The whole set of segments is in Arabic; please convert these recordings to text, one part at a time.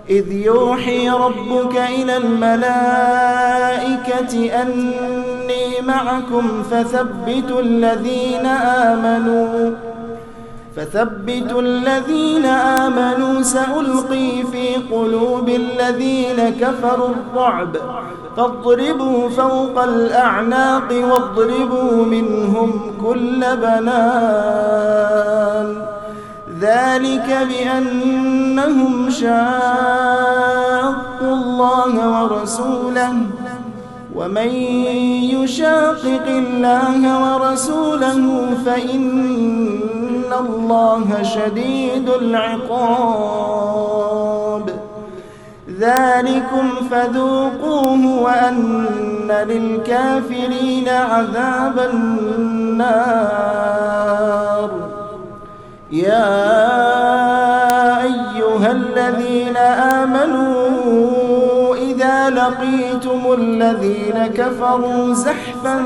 إذ يوحي ربك إلى الملائكة أني معكم فثبتوا الذين آمنوا سألقي في قلوب الذين كفروا الرعب فاضربوا فوق الأعناق واضربوا منهم كل بنان ذلك بأنهم شاقوا الله ورسوله ومن يشاقق الله ورسوله فإن الله شديد العقاب ذلكم فذوقوه وأن للكافرين عذاب النار يا أيها الذين آمنوا إذا لقيتم الذين كفروا زحفا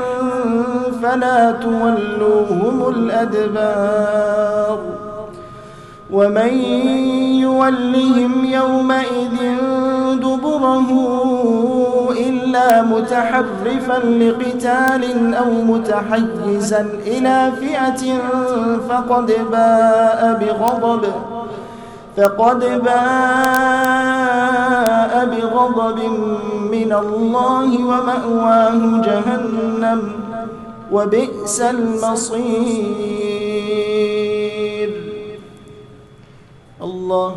فلا تولوهم الأدبار ومن يولهم يومئذ دبره إلا متحرفا لقتال أو متحيزا إلى فئة فقد باء بغضب من الله ومأواه جهنم وبئس المصير. الله